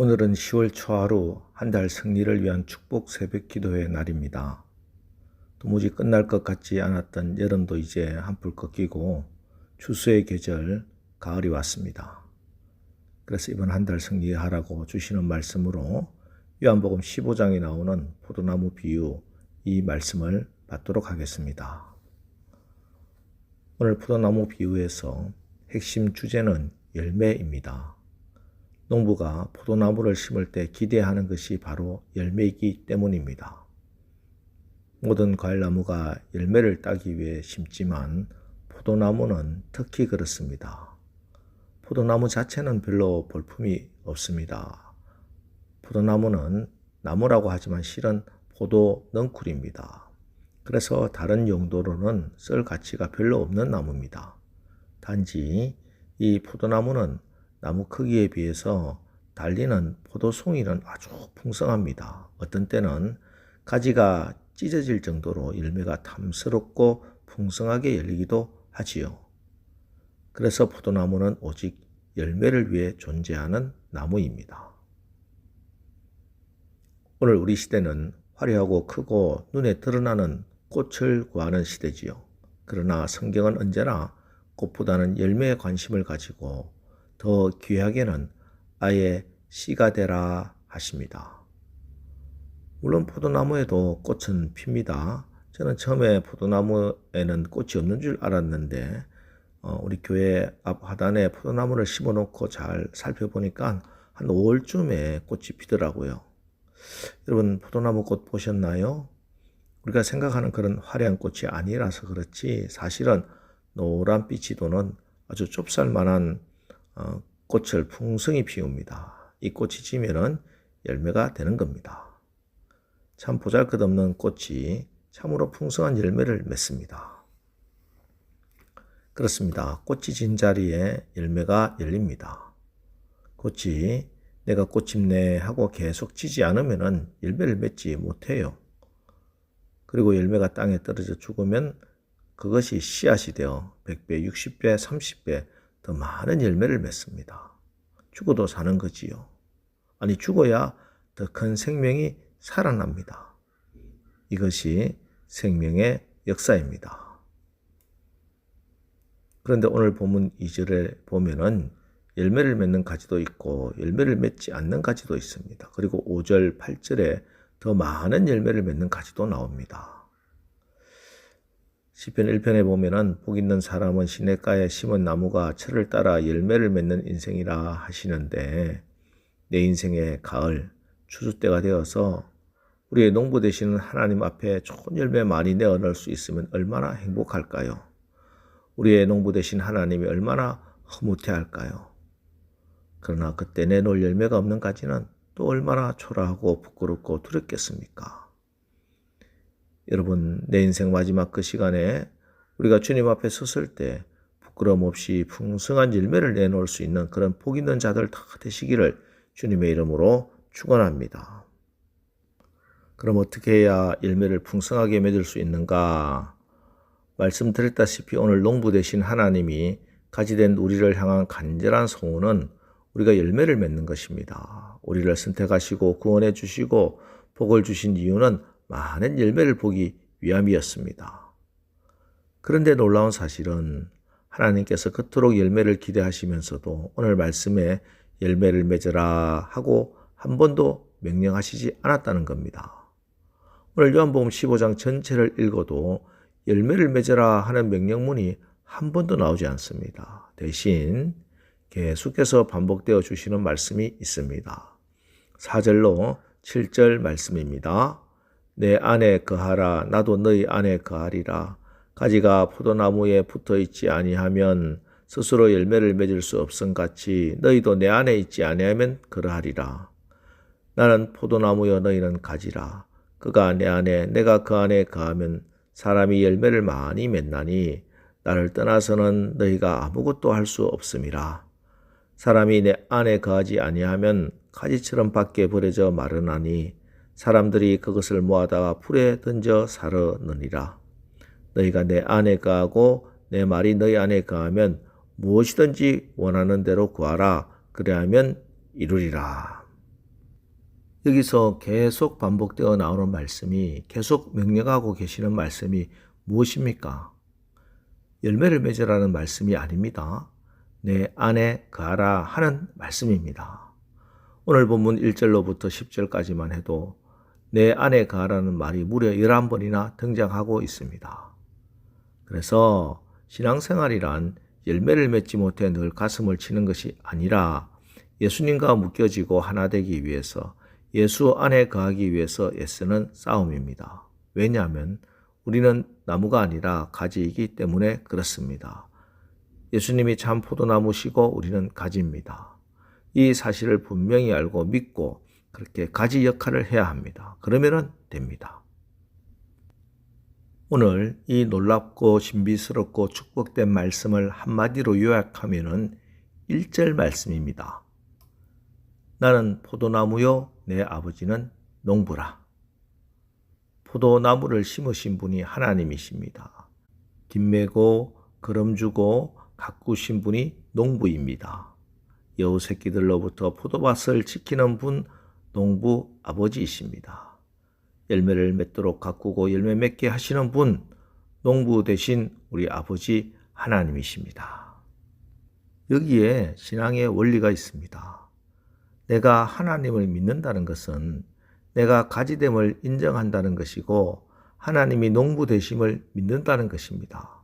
오늘은 10월 초하루 한 달 승리를 위한 축복 새벽 기도의 날입니다. 도무지 끝날 것 같지 않았던 여름도 이제 한풀 꺾이고 추수의 계절 가을이 왔습니다. 그래서 이번 한 달 승리하라고 주시는 말씀으로 요한복음 15장에 나오는 포도나무 비유 이 말씀을 받도록 하겠습니다. 오늘 포도나무 비유에서 핵심 주제는 열매입니다. 농부가 포도나무를 심을 때 기대하는 것이 바로 열매이기 때문입니다. 모든 과일나무가 열매를 따기 위해 심지만 포도나무는 특히 그렇습니다. 포도나무 자체는 별로 볼품이 없습니다. 포도나무는 나무라고 하지만 실은 포도 넝쿨입니다. 그래서 다른 용도로는 쓸 가치가 별로 없는 나무입니다. 단지 이 포도나무는 나무 크기에 비해서 달리는 포도송이는 아주 풍성합니다. 어떤 때는 가지가 찢어질 정도로 열매가 탐스럽고 풍성하게 열리기도 하지요. 그래서 포도나무는 오직 열매를 위해 존재하는 나무입니다. 오늘 우리 시대는 화려하고 크고 눈에 드러나는 꽃을 구하는 시대지요. 그러나 성경은 언제나 꽃보다는 열매에 관심을 가지고 더 귀하게는 아예 씨가 되라 하십니다. 물론 포도나무에도 꽃은 핍니다. 저는 처음에 포도나무에는 꽃이 없는 줄 알았는데 우리 교회 앞 화단에 포도나무를 심어놓고 잘 살펴보니까 한 5월쯤에 꽃이 피더라고요. 여러분 포도나무 꽃 보셨나요? 우리가 생각하는 그런 화려한 꽃이 아니라서 그렇지 사실은 노란빛이 도는 아주 좁쌀만한 꽃을 풍성히 피웁니다. 이 꽃이 지면은 열매가 되는 겁니다. 참 보잘것없는 꽃이 참으로 풍성한 열매를 맺습니다. 그렇습니다. 꽃이 진 자리에 열매가 열립니다. 꽃이 내가 꽃집네 하고 계속 지지 않으면은 열매를 맺지 못해요. 그리고 열매가 땅에 떨어져 죽으면 그것이 씨앗이 되어 100배, 60배, 30배 더 많은 열매를 맺습니다. 죽어도 사는 거지요. 아니 죽어야 더 큰 생명이 살아납니다. 이것이 생명의 역사입니다. 그런데 오늘 본문 2절에 보면은 열매를 맺는 가지도 있고 열매를 맺지 않는 가지도 있습니다. 그리고 5절, 8절에 더 많은 열매를 맺는 가지도 나옵니다. 시편 1편에 보면은 복 있는 사람은 시냇가에 심은 나무가 철을 따라 열매를 맺는 인생이라 하시는데 내 인생의 가을, 추수 때가 되어서 우리의 농부 되시는 하나님 앞에 좋은 열매 많이 내어 넣을 수 있으면 얼마나 행복할까요? 우리의 농부 되신 하나님이 얼마나 흐뭇해할까요? 그러나 그때 내놓을 열매가 없는 가지는 또 얼마나 초라하고 부끄럽고 두렵겠습니까? 여러분 내 인생 마지막 그 시간에 우리가 주님 앞에 섰을 때 부끄러움 없이 풍성한 열매를 내놓을 수 있는 그런 복 있는 자들 다 되시기를 주님의 이름으로 축원합니다. 그럼 어떻게 해야 열매를 풍성하게 맺을 수 있는가? 말씀드렸다시피 오늘 농부 되신 하나님이 가지된 우리를 향한 간절한 소원은 우리가 열매를 맺는 것입니다. 우리를 선택하시고 구원해 주시고 복을 주신 이유는 많은 열매를 보기 위함이었습니다. 그런데 놀라운 사실은 하나님께서 그토록 열매를 기대하시면서도 오늘 말씀에 열매를 맺으라 하고 한 번도 명령하시지 않았다는 겁니다. 오늘 요한복음 15장 전체를 읽어도 열매를 맺으라 하는 명령문이 한 번도 나오지 않습니다. 대신 계속해서 반복되어 주시는 말씀이 있습니다. 4절로 7절 말씀입니다. 내 안에 거하라 나도 너희 안에 거하리라. 가지가 포도나무에 붙어 있지 아니하면 스스로 열매를 맺을 수 없음같이 너희도 내 안에 있지 아니하면 그러하리라. 나는 포도나무여 너희는 가지라. 그가 내 안에 내가 그 안에 거하면 사람이 열매를 많이 맺나니 나를 떠나서는 너희가 아무것도 할 수 없음이라. 사람이 내 안에 거하지 아니하면 가지처럼 밖에 버려져 마르나니 사람들이 그것을 모아다가 불에 던져 사르느니라. 너희가 내 안에 거하고 내 말이 너희 안에 거하면 무엇이든지 원하는 대로 구하라. 그리하면 이루리라. 여기서 계속 반복되어 나오는 말씀이, 계속 명령하고 계시는 말씀이 무엇입니까? 열매를 맺으라는 말씀이 아닙니다. 내 안에 거하라 하는 말씀입니다. 오늘 본문 1절로부터 10절까지만 해도 내 안에 거하라는 말이 무려 11번이나 등장하고 있습니다. 그래서 신앙생활이란 열매를 맺지 못해 늘 가슴을 치는 것이 아니라 예수님과 묶여지고 하나 되기 위해서, 예수 안에 거하기 위해서 애쓰는 싸움입니다. 왜냐하면 우리는 나무가 아니라 가지이기 때문에 그렇습니다. 예수님이 참 포도나무시고 우리는 가지입니다. 이 사실을 분명히 알고 믿고 그렇게 가지 역할을 해야 합니다. 그러면 됩니다. 오늘 이 놀랍고 신비스럽고 축복된 말씀을 한마디로 요약하면 1절 말씀입니다. 나는 포도나무요 내 아버지는 농부라. 포도나무를 심으신 분이 하나님이십니다. 김매고 거름주고 가꾸신 분이 농부입니다. 여우 새끼들로부터 포도밭을 지키는 분 농부 아버지이십니다. 열매를 맺도록 가꾸고 열매 맺게 하시는 분 농부 되신 우리 아버지 하나님이십니다. 여기에 신앙의 원리가 있습니다. 내가 하나님을 믿는다는 것은 내가 가지됨을 인정한다는 것이고 하나님이 농부 되심을 믿는다는 것입니다.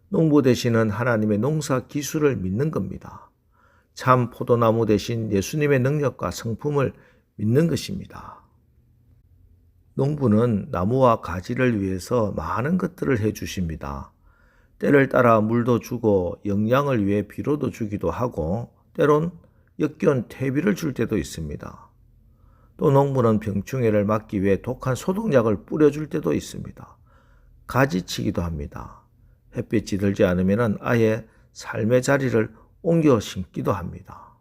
농부 되시는 하나님의 농사 기술을 믿는 겁니다. 참 포도나무 대신 예수님의 능력과 성품을 믿는 것입니다. 농부는 나무와 가지를 위해서 많은 것들을 해주십니다. 때를 따라 물도 주고 영양을 위해 비료도 주기도 하고 때론 역겨운 퇴비를 줄 때도 있습니다. 또 농부는 병충해를 막기 위해 독한 소독약을 뿌려줄 때도 있습니다. 가지치기도 합니다. 햇빛이 들지 않으면 아예 삶의 자리를 옮겨 심기도 합니다.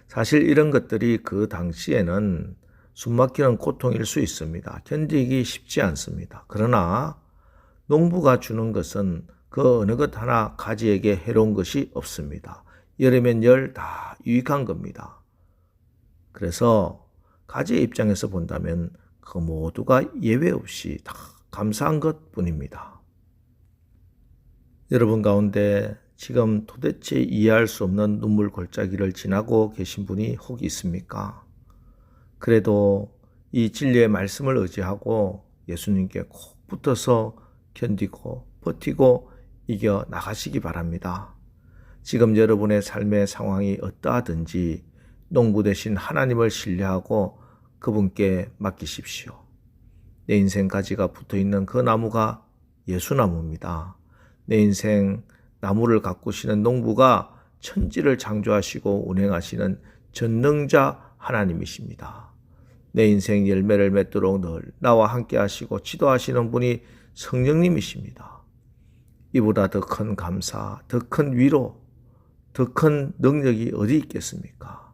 사실 이런 것들이 그 당시에는 숨막히는 고통일 수 있습니다. 견디기 쉽지 않습니다. 그러나 농부가 주는 것은 그 어느 것 하나 가지에게 해로운 것이 없습니다. 열이면 열 다 유익한 겁니다. 그래서 가지의 입장에서 본다면 그 모두가 예외 없이 다 감사한 것뿐입니다. 여러분 가운데 지금 도대체 이해할 수 없는 눈물 골짜기를 지나고 계신 분이 혹 있습니까? 그래도 이 진리의 말씀을 의지하고 예수님께 꼭 붙어서 견디고 버티고 이겨 나가시기 바랍니다. 지금 여러분의 삶의 상황이 어떠하든지 농부 되신 하나님을 신뢰하고 그분께 맡기십시오. 내 인생 가지가 붙어있는 그 나무가 예수나무입니다. 내 인생 나무를 가꾸시는 농부가 천지를 창조하시고 운행하시는 전능자 하나님이십니다. 내 인생 열매를 맺도록 늘 나와 함께 하시고 지도하시는 분이 성령님이십니다. 이보다 더 큰 감사, 더 큰 위로, 더 큰 능력이 어디 있겠습니까?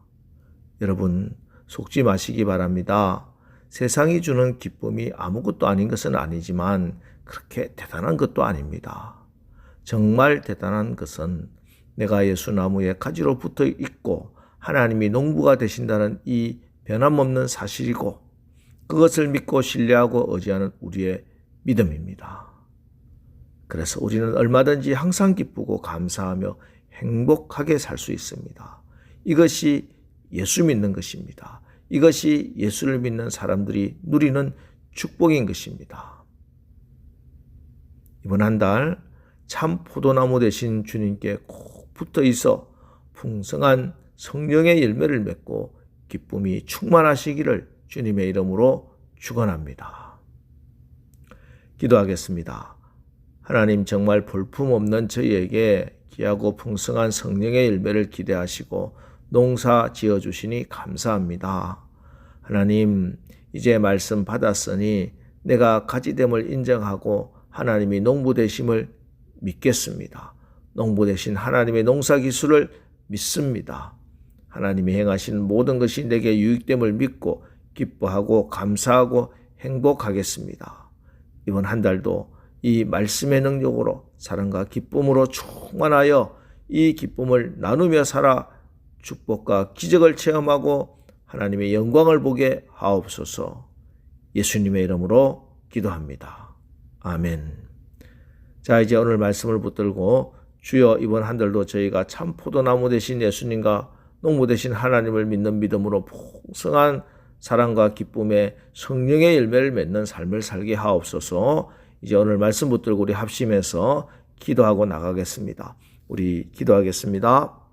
여러분 속지 마시기 바랍니다. 세상이 주는 기쁨이 아무것도 아닌 것은 아니지만 그렇게 대단한 것도 아닙니다. 정말 대단한 것은 내가 예수나무에 가지로 붙어 있고 하나님이 농부가 되신다는 이 변함없는 사실이고 그것을 믿고 신뢰하고 의지하는 우리의 믿음입니다. 그래서 우리는 얼마든지 항상 기쁘고 감사하며 행복하게 살 수 있습니다. 이것이 예수 믿는 것입니다. 이것이 예수를 믿는 사람들이 누리는 축복인 것입니다. 이번 한 달 참 포도나무 되신 주님께 꼭 붙어 있어 풍성한 성령의 열매를 맺고 기쁨이 충만하시기를 주님의 이름으로 축원합니다. 기도하겠습니다. 하나님 정말 볼품없는 저희에게 귀하고 풍성한 성령의 열매를 기대하시고 농사 지어주시니 감사합니다. 하나님 이제 말씀 받았으니 내가 가지됨을 인정하고 하나님이 농부 되심을 믿겠습니다. 농부 되신 하나님의 농사 기술을 믿습니다. 하나님이 행하신 모든 것이 내게 유익됨을 믿고 기뻐하고 감사하고 행복하겠습니다. 이번 한 달도 이 말씀의 능력으로 사랑과 기쁨으로 충만하여 이 기쁨을 나누며 살아 축복과 기적을 체험하고 하나님의 영광을 보게 하옵소서. 예수님의 이름으로 기도합니다. 아멘. 자, 이제 오늘 말씀을 붙들고 주여 이번 한 달도 저희가 참 포도나무 되신 예수님과 농부 되신 하나님을 믿는 믿음으로 풍성한 사랑과 기쁨의 성령의 열매를 맺는 삶을 살게 하옵소서. 이제 오늘 말씀 붙들고 우리 합심해서 기도하고 나가겠습니다. 우리 기도하겠습니다.